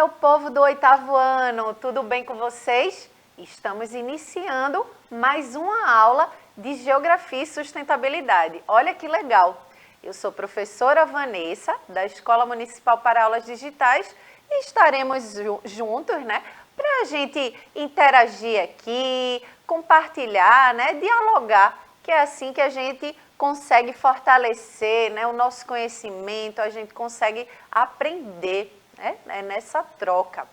meu povo do oitavo ano, tudo bem com vocês? Estamos iniciando mais uma aula de Geografia e Sustentabilidade. Olha que legal! Eu sou professora Vanessa, da Escola Municipal para Aulas Digitais, e estaremos juntos, né, para a gente interagir aqui, compartilhar, né, dialogar, que é assim que a gente consegue fortalecer, né, o nosso conhecimento, a gente consegue aprender, né, nessa troca.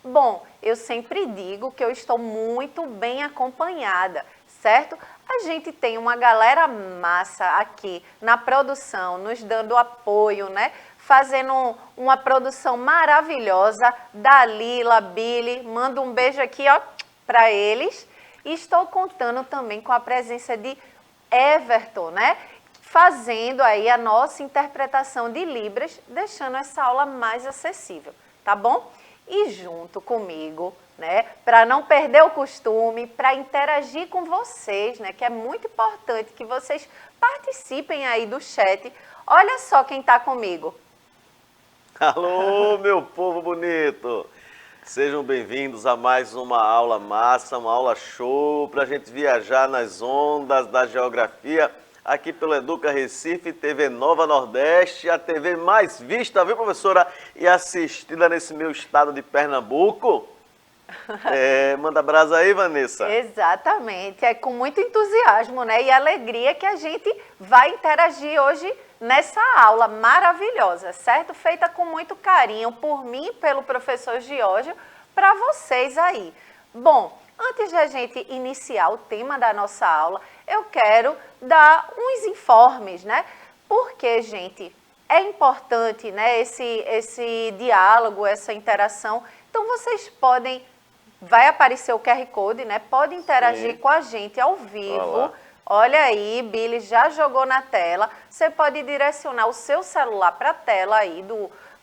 Bom, eu sempre digo que eu estou muito bem acompanhada, certo? A gente tem uma galera massa aqui na produção, nos dando apoio, né? Fazendo uma produção maravilhosa. Dalila, Billy, mando um beijo aqui, ó, para eles. E estou contando também com a presença de Everton, né? Fazendo aí a nossa interpretação de Libras, deixando essa aula mais acessível, tá bom? E junto comigo, né, para não perder o costume, para interagir com vocês, né, que é muito importante que vocês participem aí do chat. Olha só quem está comigo. Alô, meu povo bonito! Sejam bem-vindos a mais uma aula massa, uma aula show, para a gente viajar nas ondas da geografia, aqui pelo Educa Recife, TV Nova Nordeste, a TV mais vista, viu, professora? E assistida nesse meu estado de Pernambuco. Manda brasa aí, Vanessa. Exatamente, é com muito entusiasmo, né, e alegria que a gente vai interagir hoje nessa aula maravilhosa, certo? Feita com muito carinho por mim e pelo professor Giorgio, para vocês aí. Bom, antes de a gente iniciar o tema da nossa aula, eu quero dar uns informes, né? Porque, gente, é importante, né, esse diálogo, essa interação. Então, vocês podem, vai aparecer o QR Code, né? Pode interagir com a gente ao vivo. Olá. Olha aí, Billy já jogou na tela. Você pode direcionar o seu celular para a tela aí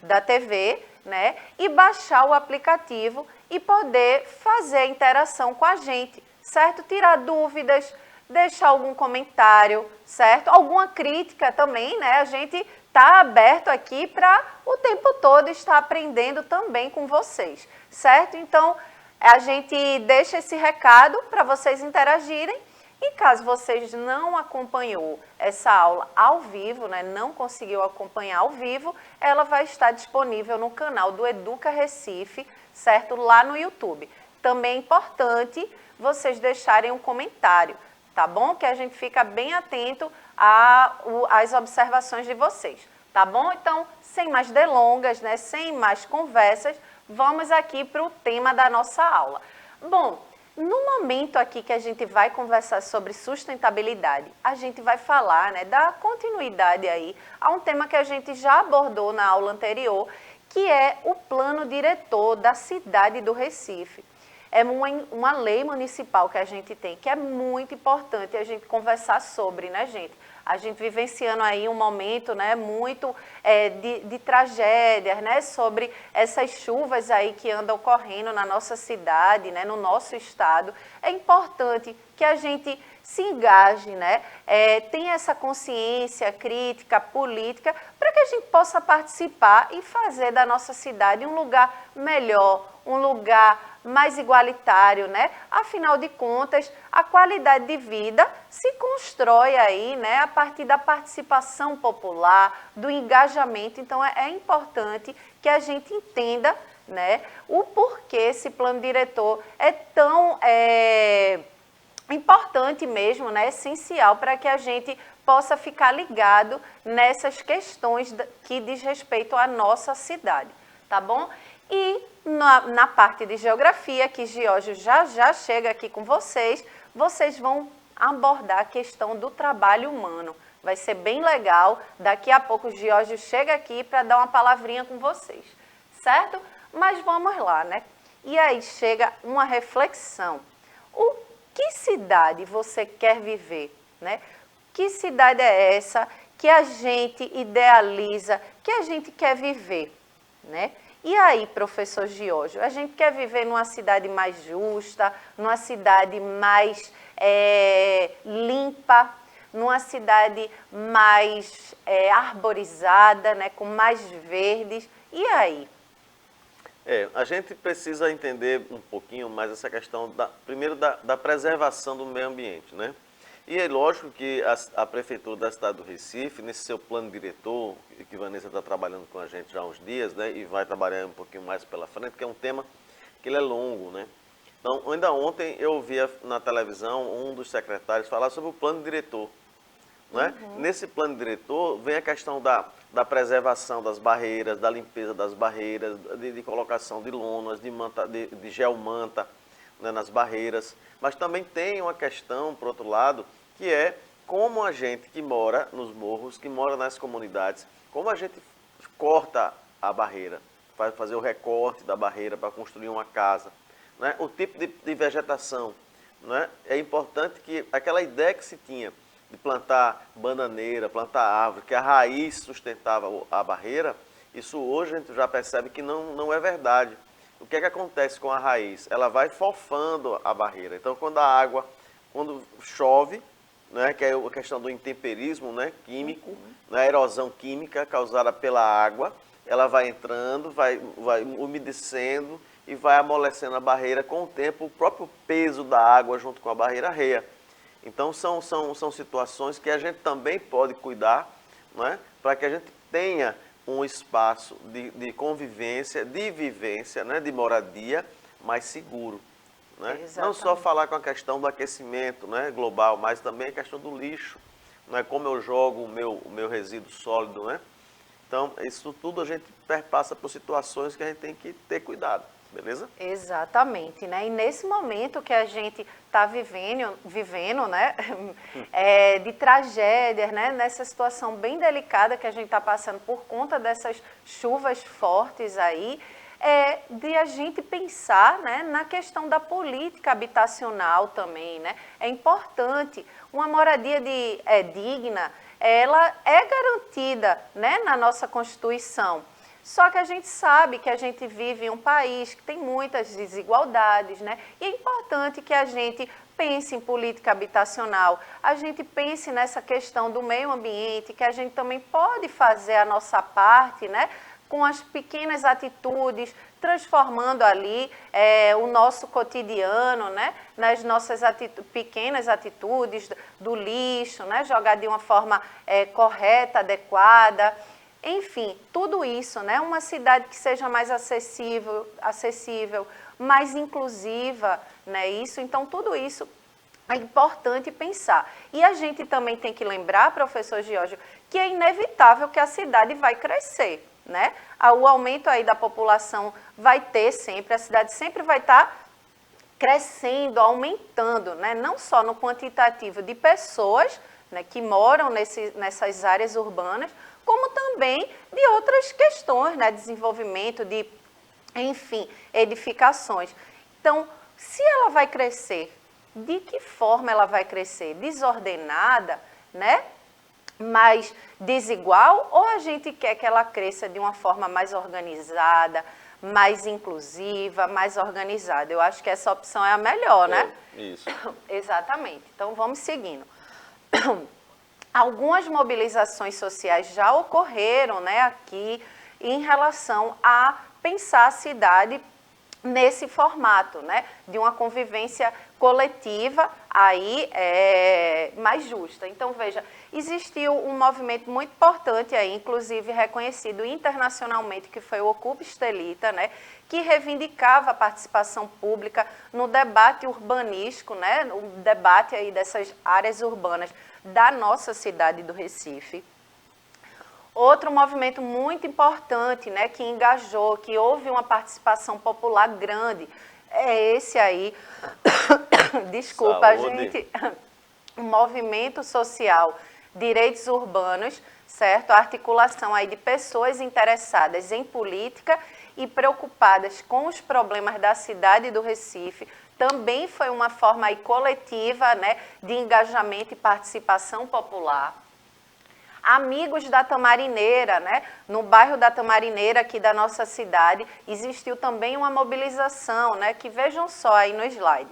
da TV, né? E baixar o aplicativo e poder fazer a interação com a gente, certo? Tirar dúvidas, deixar algum comentário, certo? Alguma crítica também, né? A gente está aberto aqui para o tempo todo estar aprendendo também com vocês, certo? Então, a gente deixa esse recado para vocês interagirem. E caso vocês não acompanhou essa aula ao vivo, né, não conseguiu acompanhar ao vivo, ela vai estar disponível no canal do Educa Recife, certo? Lá no YouTube. Também é importante vocês deixarem um comentário, tá bom? Que a gente fica bem atento às observações de vocês, tá bom? Então, sem mais delongas, né, sem mais conversas, vamos aqui para o tema da nossa aula. Bom, no momento aqui que a gente vai conversar sobre sustentabilidade, a gente vai falar, né, da continuidade aí a um tema que a gente já abordou na aula anterior, que é o plano diretor da cidade do Recife. É uma lei municipal que a gente tem, que é muito importante a gente conversar sobre, né, gente? A gente vivenciando aí um momento, né, muito de tragédias, né, sobre essas chuvas aí que andam ocorrendo na nossa cidade, né, no nosso estado. É importante que a gente se engaje, né, tenha essa consciência crítica, política, para que a gente possa participar e fazer da nossa cidade um lugar melhor, um lugar mais igualitário, né? Afinal de contas, a qualidade de vida se constrói aí, né, a partir da participação popular, do engajamento. Então, é importante que a gente entenda, né, o porquê esse plano diretor é tão importante mesmo, né, essencial para que a gente possa ficar ligado nessas questões que diz respeito à nossa cidade, tá bom? E na parte de geografia, que Giorgio já chega aqui com vocês, vocês vão abordar a questão do trabalho humano. Vai ser bem legal. Daqui a pouco o Giorgio chega aqui para dar uma palavrinha com vocês, certo? Mas vamos lá, né? E aí chega uma reflexão. Que cidade você quer viver, né? Que cidade é essa que a gente idealiza, que a gente quer viver, né? E aí, professor Giorgio, a gente quer viver numa cidade mais justa, numa cidade mais limpa, numa cidade mais arborizada, né, com mais verdes. E aí? A gente precisa entender um pouquinho mais essa questão, primeiro, da preservação do meio ambiente, né? E é lógico que a Prefeitura da cidade do Recife, nesse seu plano diretor, que Vanessa está trabalhando com a gente já há uns dias, né? E vai trabalhar um pouquinho mais pela frente, que é um tema que ele é longo, né? Então, ainda ontem eu ouvia na televisão um dos secretários falar sobre o plano diretor. Né? Nesse plano diretor vem a questão da preservação das barreiras, da limpeza das barreiras, de colocação de lonas, de geomanta, né, nas barreiras. Mas também tem uma questão, por outro lado, que é como a gente que mora nos morros, que mora nas comunidades, como a gente corta a barreira, vai fazer o recorte da barreira para construir uma casa. Né? O tipo de vegetação. Né? É importante que aquela ideia que se tinha de plantar bananeira, plantar árvore, que a raiz sustentava a barreira, isso hoje a gente já percebe que não é verdade. O que é que acontece com a raiz? Ela vai fofando a barreira. Então, quando chove, né, que é a questão do intemperismo, né, químico, né, a erosão química causada pela água, ela vai entrando, vai umedecendo e vai amolecendo a barreira. Com o tempo, o próprio peso da água junto com a barreira arreia. Então, são situações que a gente também pode cuidar, né, para que a gente tenha um espaço de convivência, de vivência, né, de moradia mais seguro. Né? Não só falar com a questão do aquecimento, né, global, mas também a questão do lixo, né, como eu jogo o meu resíduo sólido. Né? Então, isso tudo a gente perpassa por situações que a gente tem que ter cuidado. Beleza? Exatamente, né? E nesse momento que a gente está vivendo, né? De tragédias, né? Nessa situação bem delicada que a gente está passando por conta dessas chuvas fortes aí, de a gente pensar, né, na questão da política habitacional também, né? É importante, uma moradia digna, ela é garantida, né, na nossa Constituição. Só que a gente sabe que a gente vive em um país que tem muitas desigualdades, né? E é importante que a gente pense em política habitacional, a gente pense nessa questão do meio ambiente, que a gente também pode fazer a nossa parte, né? Com as pequenas atitudes, transformando ali o nosso cotidiano, né? Nas nossas pequenas atitudes do lixo, né? Jogar de uma forma correta, adequada. Enfim, tudo isso, né? Uma cidade que seja mais acessível, mais inclusiva, né? Então, tudo isso é importante pensar. E a gente também tem que lembrar, professor Giorgio, que é inevitável que a cidade vai crescer, né? O aumento aí da população vai ter sempre, a cidade sempre vai estar crescendo, aumentando, né? Não só no quantitativo de pessoas, né, que moram nessas áreas urbanas, como também de outras questões, né, desenvolvimento, enfim, edificações. Então, se ela vai crescer, de que forma ela vai crescer? Desordenada, né? Mais desigual, ou a gente quer que ela cresça de uma forma mais organizada, mais inclusiva, mais organizada? Eu acho que essa opção é a melhor, né? Isso. Exatamente. Então, vamos seguindo. Algumas mobilizações sociais já ocorreram, né, aqui em relação a pensar a cidade nesse formato, né, de uma convivência coletiva aí mais justa. Então, veja, existiu um movimento muito importante aí, inclusive reconhecido internacionalmente, que foi o Ocupa Estelita, né, que reivindicava a participação pública no debate urbanístico, né, no debate aí dessas áreas urbanas da nossa cidade do Recife. Outro movimento muito importante, né, que engajou, que houve uma participação popular grande, é esse aí, desculpa, Saúde. gente, o movimento social Direitos Urbanos, certo? A articulação aí de pessoas interessadas em política e preocupadas com os problemas da cidade do Recife. Também foi uma forma aí coletiva, né, de engajamento e participação popular. Amigos da Tamarineira, né, no bairro da Tamarineira, aqui da nossa cidade, existiu também uma mobilização, né, que vejam só aí no slide.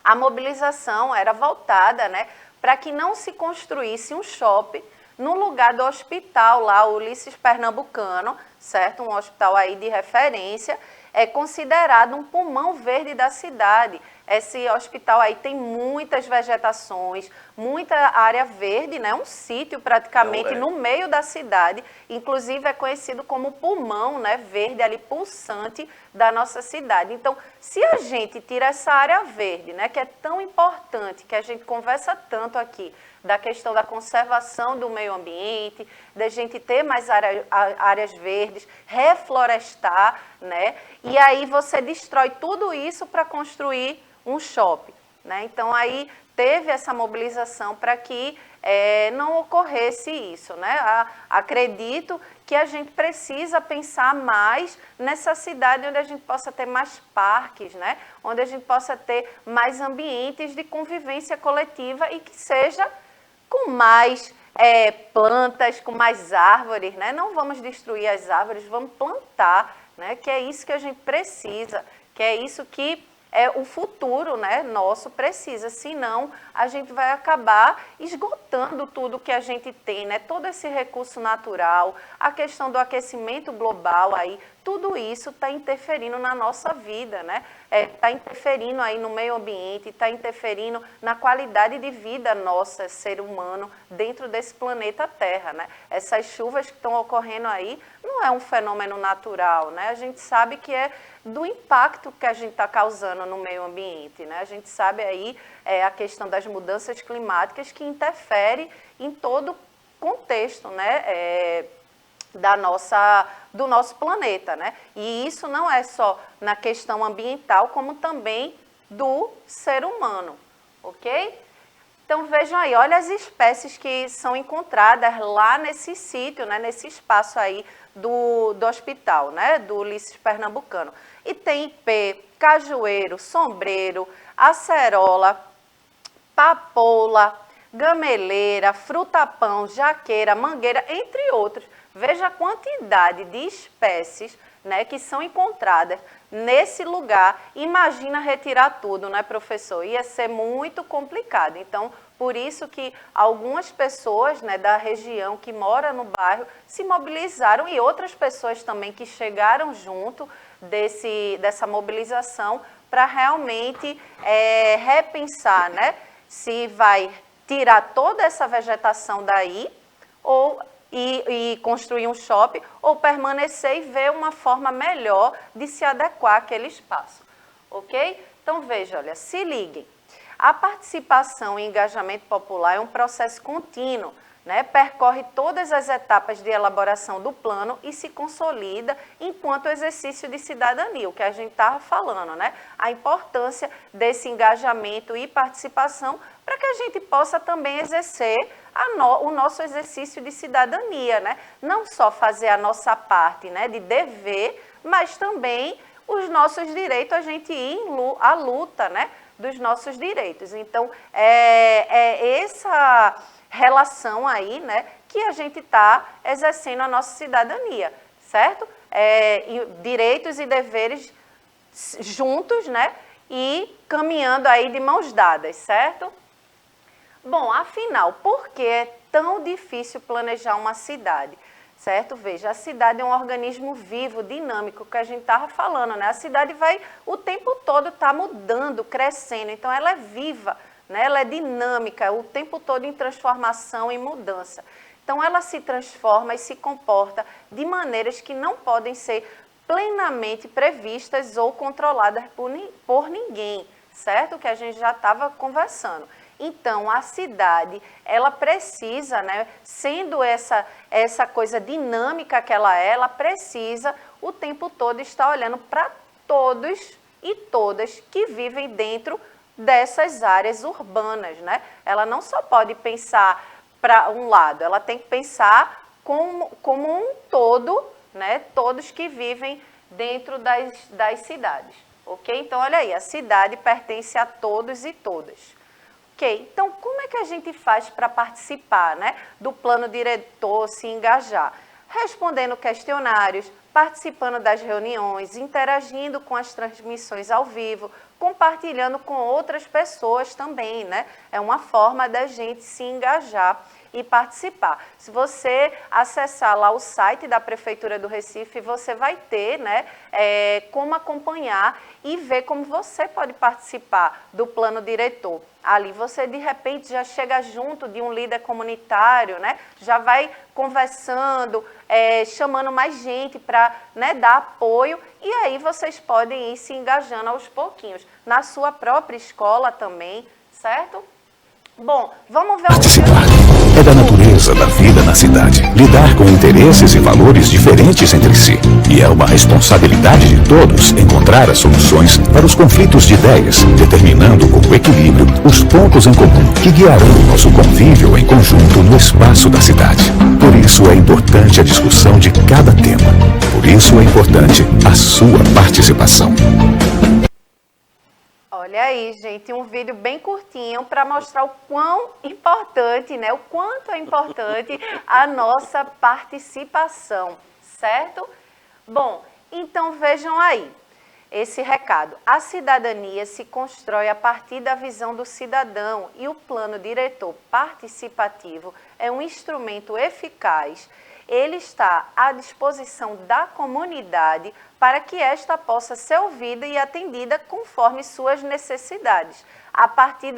A mobilização era voltada, né, para que não se construísse um shopping no lugar do hospital lá, o Ulisses Pernambucano, certo? Um hospital aí de referência, é considerado um pulmão verde da cidade. Esse hospital aí tem muitas vegetações, muita área verde, né? Um sítio praticamente no meio da cidade, inclusive é conhecido como pulmão, né? Verde ali, pulsante da nossa cidade. Então, se a gente tira essa área verde, né? Que é tão importante, que a gente conversa tanto aqui, da questão da conservação do meio ambiente, da gente ter mais áreas verdes, reflorestar, né? E aí você destrói tudo isso para construir um shopping, né? Então aí teve essa mobilização para que não ocorresse isso, né? Acredito que a gente precisa pensar mais nessa cidade onde a gente possa ter mais parques, né? Onde a gente possa ter mais ambientes de convivência coletiva e que seja com mais plantas, com mais árvores, né? Não vamos destruir as árvores, vamos plantar, né? Que é isso que a gente precisa, que é isso que o futuro, né, nosso precisa, senão a gente vai acabar esgotando tudo que a gente tem, né, todo esse recurso natural, a questão do aquecimento global aí, tudo isso está interferindo na nossa vida, né? Está interferindo aí no meio ambiente, está interferindo na qualidade de vida nossa, ser humano, dentro desse planeta Terra, né? Essas chuvas que estão ocorrendo aí não é um fenômeno natural, né? A gente sabe que é do impacto que a gente está causando no meio ambiente, né? A gente sabe aí a questão das mudanças climáticas que interfere em todo o contexto, né? Do nosso planeta, né? E isso não é só na questão ambiental, como também do ser humano, ok? Então vejam aí, olha as espécies que são encontradas lá nesse sítio, né? Nesse espaço aí do hospital, né? Do Ulisses Pernambucano. E tem ipê, cajueiro, sombreiro, acerola, papoula, gameleira, fruta-pão, jaqueira, mangueira, entre outros. Veja a quantidade de espécies, né, que são encontradas nesse lugar. Imagina retirar tudo, né, professor? Ia ser muito complicado. Então, por isso que algumas pessoas, né, da região que moram no bairro se mobilizaram e outras pessoas também que chegaram junto dessa mobilização para realmente repensar, né, se vai tirar toda essa vegetação daí e construir um shopping, ou permanecer e ver uma forma melhor de se adequar àquele espaço, ok? Então, veja, olha, se liguem. A participação e engajamento popular é um processo contínuo, né? Percorre todas as etapas de elaboração do plano e se consolida enquanto exercício de cidadania, o que a gente estava falando, né? A importância desse engajamento e participação para que a gente possa também exercer o nosso exercício de cidadania, né? Não só fazer a nossa parte, né, de dever, mas também os nossos direitos, a gente ir à luta, né, dos nossos direitos. Então, essa relação aí, né, que a gente está exercendo a nossa cidadania, certo? Direitos e deveres juntos, né, e caminhando aí de mãos dadas, certo? Bom, afinal, por que é tão difícil planejar uma cidade? Certo? Veja, a cidade é um organismo vivo, dinâmico, que a gente estava falando, né? A cidade vai o tempo todo estar mudando, crescendo, então ela é viva, né? Ela é dinâmica, o tempo todo em transformação e mudança. Então ela se transforma e se comporta de maneiras que não podem ser plenamente previstas ou controladas por ninguém, certo? Que a gente já estava conversando. Então, a cidade, ela precisa, né, sendo essa coisa dinâmica que ela precisa o tempo todo estar olhando para todos e todas que vivem dentro dessas áreas urbanas, né? Ela não só pode pensar para um lado, ela tem que pensar como um todo, né? Todos que vivem dentro das cidades, ok? Então, olha aí, a cidade pertence a todos e todas. Ok, então como é que a gente faz para participar, né, do plano diretor, se engajar? Respondendo questionários, participando das reuniões, interagindo com as transmissões ao vivo, compartilhando com outras pessoas também, né? É uma forma da gente se engajar e participar. Se você acessar lá o site da Prefeitura do Recife, você vai ter, né, como acompanhar e ver como você pode participar do plano diretor. Ali você, de repente, já chega junto de um líder comunitário, né? Já vai conversando, chamando mais gente para, né, dar apoio, e aí vocês podem ir se engajando aos pouquinhos. Na sua própria escola também, certo? Bom, vamos ver Participar é da natureza da vida na cidade. Lidar com interesses e valores diferentes entre si. E é uma responsabilidade de todos encontrar as soluções para os conflitos de ideias, determinando com equilíbrio os pontos em comum que guiarão o nosso convívio em conjunto no espaço da cidade. Por isso é importante a discussão de cada tema. Por isso é importante a sua participação. Olha aí, gente, um vídeo bem curtinho para mostrar o quão importante, né? O quanto é importante a nossa participação, certo? Bom, então vejam aí esse recado. A cidadania se constrói a partir da visão do cidadão e o plano diretor participativo é um instrumento eficaz. Ele está à disposição da comunidade para que esta possa ser ouvida e atendida conforme suas necessidades, a partir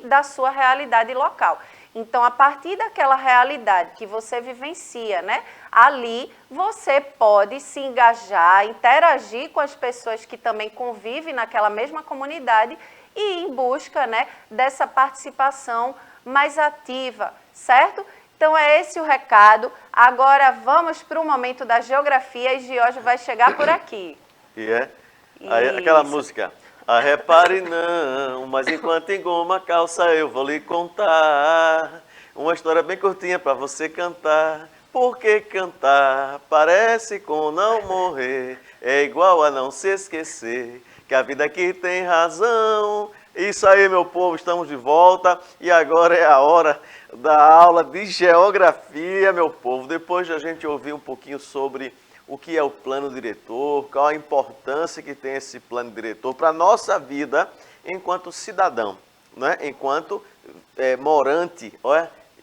da sua realidade local. Então, a partir daquela realidade que você vivencia, né, ali você pode se engajar, interagir com as pessoas que também convivem naquela mesma comunidade e ir em busca, né, dessa participação mais ativa, certo? Então é esse o recado. Agora vamos para o momento da geografia e Giorgio vai chegar por aqui. Aí, aquela música. Repare não, mas enquanto engoma a calça eu vou lhe contar uma história bem curtinha para você cantar. Porque cantar parece com não morrer, é igual a não se esquecer que a vida aqui tem razão. Isso aí, meu povo, estamos de volta e agora é a hora da aula de geografia, meu povo. Depois de a gente ouvir um pouquinho sobre o que é o plano diretor, qual a importância que tem esse plano diretor para a nossa vida enquanto cidadão, né? Enquanto morante,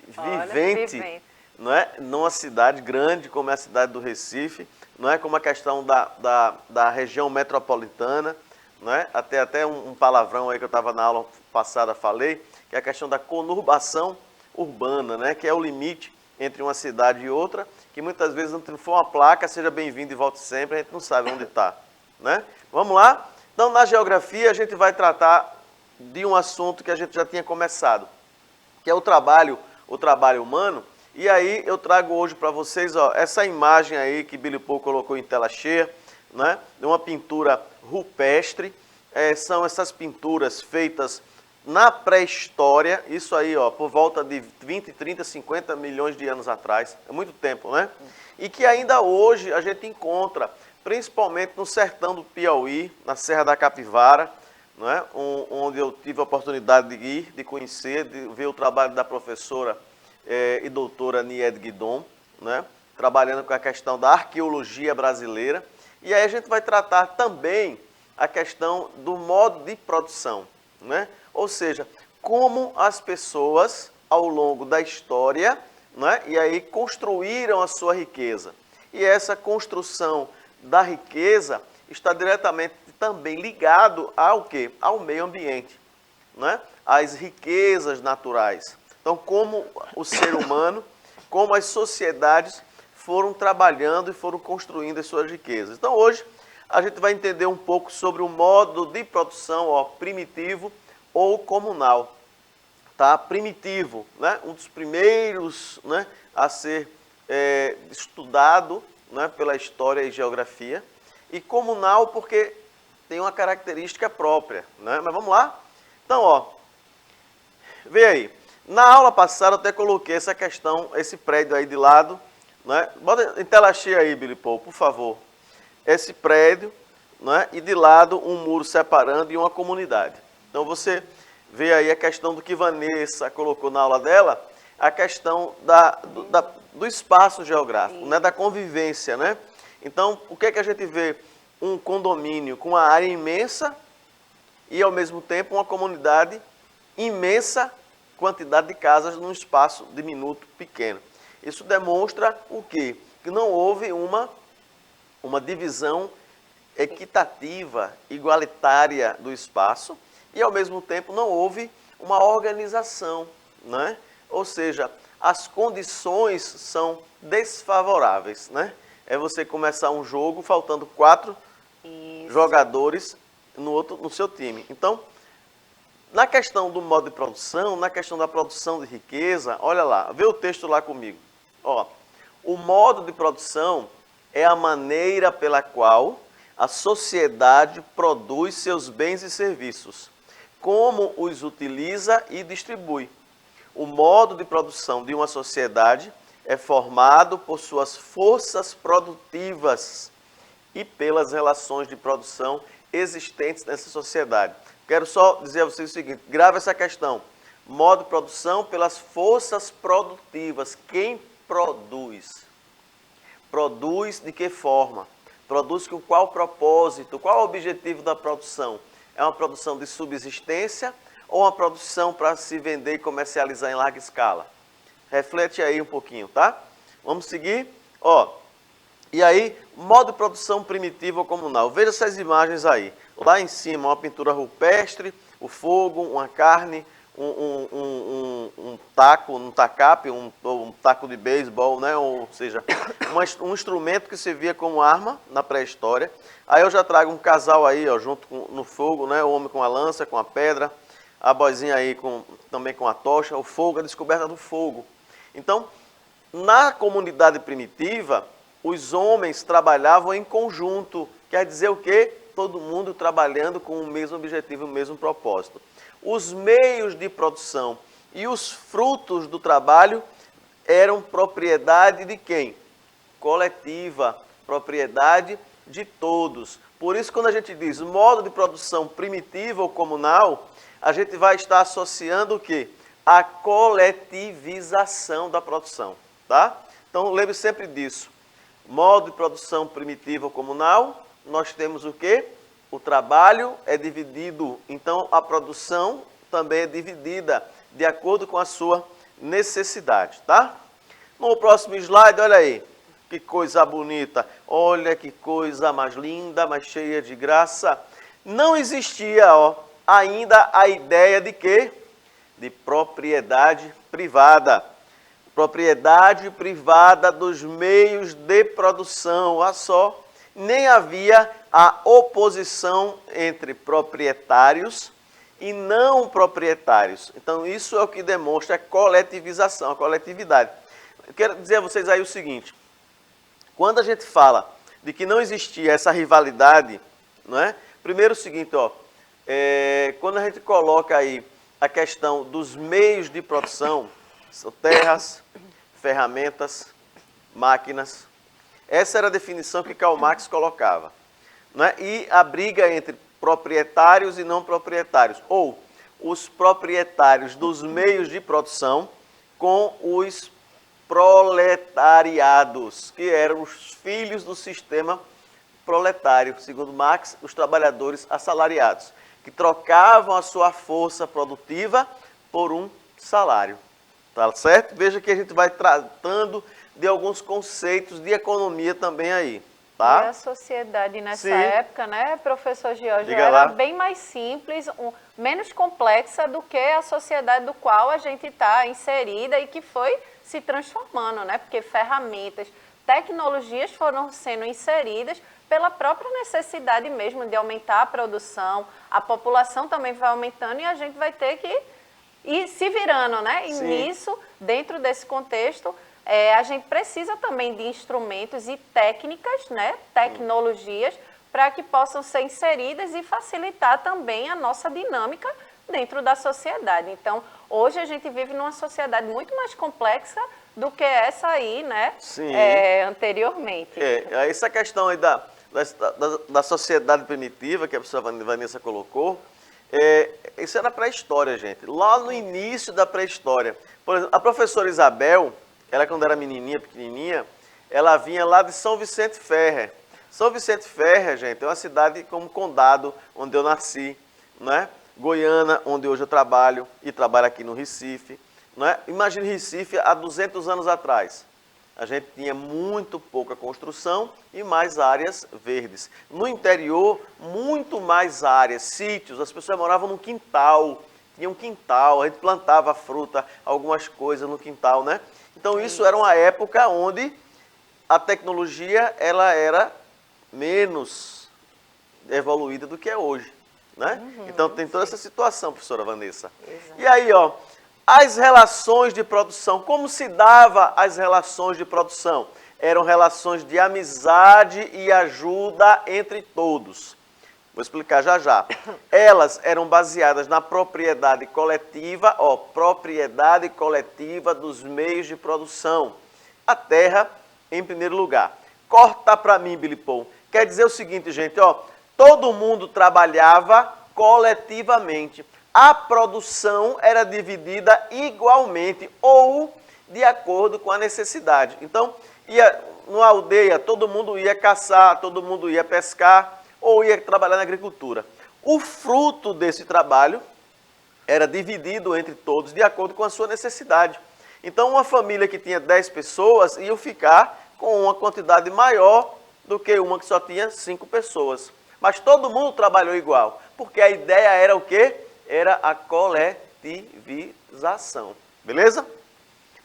vivente, não é? Numa cidade grande como é a cidade do Recife, não é? Como a questão da região metropolitana, não é? Até um palavrão aí que eu estava na aula passada falei, que é a questão da conurbação urbana, né? Que é o limite entre uma cidade e outra, que muitas vezes não for uma placa, seja bem-vindo e volte sempre, a gente não sabe onde está, né? Vamos lá? Então, na geografia, a gente vai tratar de um assunto que a gente já tinha começado, que é o trabalho humano. E aí eu trago hoje para vocês, ó, essa imagem aí que Billy Paul colocou em tela cheia, né? De uma pintura rupestre. São essas pinturas feitas na pré-história, isso aí, ó, por volta de 20, 30, 50 milhões de anos atrás, é muito tempo, né? E que ainda hoje a gente encontra, principalmente no sertão do Piauí, na Serra da Capivara, né? Onde eu tive a oportunidade de ir, de conhecer, de ver o trabalho da professora e doutora Nied Guidon, né? Trabalhando com a questão da arqueologia brasileira. E aí a gente vai tratar também a questão do modo de produção, né? Ou seja, como as pessoas ao longo da história, né, e aí construíram a sua riqueza. E essa construção da riqueza está diretamente também ligado ao quê? Ao meio ambiente, né? Às riquezas naturais. Então, como o ser humano, como as sociedades foram trabalhando e foram construindo as suas riquezas. Então, hoje, a gente vai entender um pouco sobre o modo de produção, ó, primitivo ou comunal, tá? Primitivo, né? Um dos primeiros, né, a ser estudado, né, pela história e geografia, e comunal porque tem uma característica própria, né? Mas vamos lá? Então, ó, vê aí. Na aula passada eu até coloquei essa questão, esse prédio aí de lado, né? Bota em tela cheia aí, Billy Paul, por favor. Esse prédio, né? E de lado um muro separando e uma comunidade. Então você vê aí a questão do que Vanessa colocou na aula dela, a questão do espaço geográfico, né? Da convivência, né? Então, o que é que a gente vê? Um condomínio com uma área imensa e, ao mesmo tempo, uma comunidade imensa quantidade de casas num espaço diminuto, pequeno. Isso demonstra o quê? Que não houve uma divisão equitativa, igualitária do espaço e, ao mesmo tempo, não houve uma organização, né? Ou seja, as condições são desfavoráveis, né? É você começar um jogo faltando 4 jogadores no seu time. Então, na questão do modo de produção, na questão da produção de riqueza, olha lá, vê o texto lá comigo. Ó, o modo de produção é a maneira pela qual a sociedade produz seus bens e serviços, como os utiliza e distribui. O modo de produção de uma sociedade é formado por suas forças produtivas e pelas relações de produção existentes nessa sociedade. Quero só dizer a vocês o seguinte, grave essa questão. Modo de produção pelas forças produtivas. Quem produz? Produz de que forma? Produz com qual propósito? Qual o objetivo da produção? É uma produção de subsistência ou uma produção para se vender e comercializar em larga escala? Reflete aí um pouquinho, tá? Vamos seguir? Ó, e aí, modo de produção primitivo ou comunal. Veja essas imagens aí. Lá em cima, uma pintura rupestre, o fogo, uma carne, um taco, um tacape, um taco de beisebol, né? Ou seja, um instrumento que servia como arma na pré-história. Aí eu já trago um casal aí, ó, junto no fogo, né? O homem com a lança, com a pedra, a boizinha aí também com a tocha, o fogo, a descoberta do fogo. Então, na comunidade primitiva, os homens trabalhavam em conjunto. Quer dizer o quê? Todo mundo trabalhando com o mesmo objetivo, o mesmo propósito. Os meios de produção e os frutos do trabalho eram propriedade de quem? Coletiva, propriedade de todos. Por isso, quando a gente diz modo de produção primitivo ou comunal, a gente vai estar associando o quê? A coletivização da produção, tá? Então, lembre sempre disso. Modo de produção primitivo ou comunal, nós temos o quê? O trabalho é dividido, então a produção também é dividida de acordo com a sua necessidade, tá? No próximo slide, olha aí, que coisa bonita, olha que coisa mais linda, mais cheia de graça. Não existia, ó, ainda a ideia de quê? De propriedade privada. Propriedade privada dos meios de produção, olha só. Nem havia a oposição entre proprietários e não proprietários. Então, isso é o que demonstra a coletivização, a coletividade. Eu quero dizer a vocês aí o seguinte, quando a gente fala de que não existia essa rivalidade, não é? Primeiro o seguinte, ó, quando a gente coloca aí a questão dos meios de produção, são terras, ferramentas, máquinas. Essa era a definição que Karl Marx colocava. Né? E a briga entre proprietários e não proprietários, ou os proprietários dos meios de produção com os proletariados, que eram os filhos do sistema proletário, segundo Marx, os trabalhadores assalariados, que trocavam a sua força produtiva por um salário. Tá certo? Veja que a gente vai tratando de alguns conceitos de economia também aí, tá? E a sociedade nessa época, né, professor Giorgio, Diga era lá. bem mais simples, menos complexa do que a sociedade do qual a gente está inserida e que foi se transformando, né? Porque ferramentas, tecnologias foram sendo inseridas pela própria necessidade mesmo de aumentar a produção, a população também vai aumentando e a gente vai ter que ir se virando, né? E nisso, dentro desse contexto, a gente precisa também de instrumentos e técnicas, né? Tecnologias, para que possam ser inseridas e facilitar também a nossa dinâmica dentro da sociedade. Então, hoje a gente vive numa sociedade muito mais complexa do que essa aí, né? Sim. Anteriormente. Essa questão aí da sociedade primitiva, que a professora Vanessa colocou, isso era pré-história, gente. Lá no início da pré-história. Por exemplo, a professora Isabel, ela quando era menininha, pequenininha, ela vinha lá de São Vicente Ferrer. São Vicente Ferrer, gente, é uma cidade como condado onde eu nasci, né? Goiânia, onde hoje eu trabalho, e trabalho aqui no Recife. Não é? Imagine Recife há 200 anos atrás. A gente tinha muito pouca construção e mais áreas verdes. No interior, muito mais áreas, sítios, as pessoas moravam no quintal, tinha um quintal, a gente plantava fruta, algumas coisas no quintal, né? Então isso era uma época onde a tecnologia ela era menos evoluída do que é hoje, né? Então tem toda essa situação, professora Vanessa. Exato. E aí, ó, as relações de produção, como se dava as relações de produção? Eram relações de amizade e ajuda entre todos. Vou explicar já já. Elas eram baseadas na propriedade coletiva, ó, propriedade coletiva dos meios de produção. A terra, em primeiro lugar. Corta para mim, Billy Paul. Quer dizer o seguinte, gente, ó, todo mundo trabalhava coletivamente. A produção era dividida igualmente ou de acordo com a necessidade. Então, numa aldeia, todo mundo ia caçar, todo mundo ia pescar ou ia trabalhar na agricultura. O fruto desse trabalho era dividido entre todos de acordo com a sua necessidade. Então, uma família que tinha 10 pessoas ia ficar com uma quantidade maior do que uma que só tinha 5 pessoas. Mas todo mundo trabalhou igual, porque a ideia era o quê? Era a coletivização, beleza?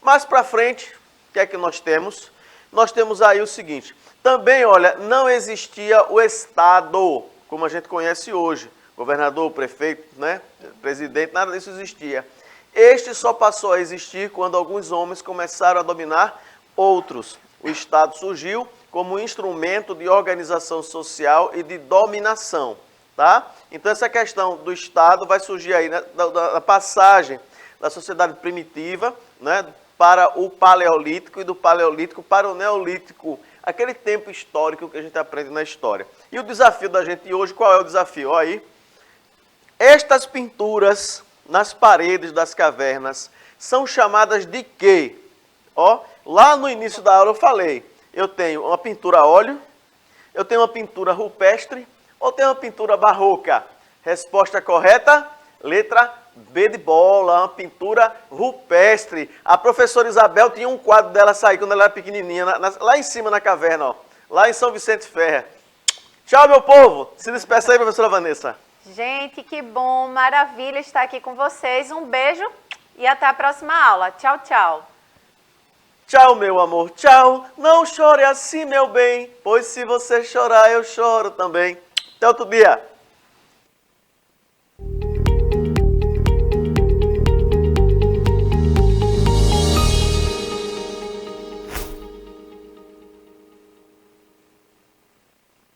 Mais para frente, o que é que nós temos? Nós temos aí o seguinte, também, olha, não existia o Estado, como a gente conhece hoje, governador, prefeito, né, presidente, nada disso existia. Este só passou a existir quando alguns homens começaram a dominar outros. O Estado surgiu como instrumento de organização social e de dominação. Tá? Então essa questão do Estado vai surgir aí, né, da passagem da sociedade primitiva, né, para o Paleolítico e do Paleolítico para o Neolítico, aquele tempo histórico que a gente aprende na história. E o desafio da gente hoje, qual é o desafio? Olha aí, estas pinturas nas paredes das cavernas são chamadas de quê? Ó, lá no início da aula eu falei, eu tenho uma pintura a óleo, eu tenho uma pintura rupestre, ou tem uma pintura barroca? Resposta correta, letra B de bola, uma pintura rupestre. A professora Isabel tinha um quadro dela sair quando ela era pequenininha, lá em cima na caverna, ó, lá em São Vicente Ferrer. Tchau, meu povo. Se despeça aí, professora Vanessa. Gente, que bom, maravilha estar aqui com vocês. Um beijo e até a próxima aula. Tchau, tchau. Tchau, meu amor, tchau. Não chore assim, meu bem, pois se você chorar, eu choro também. Até outro dia.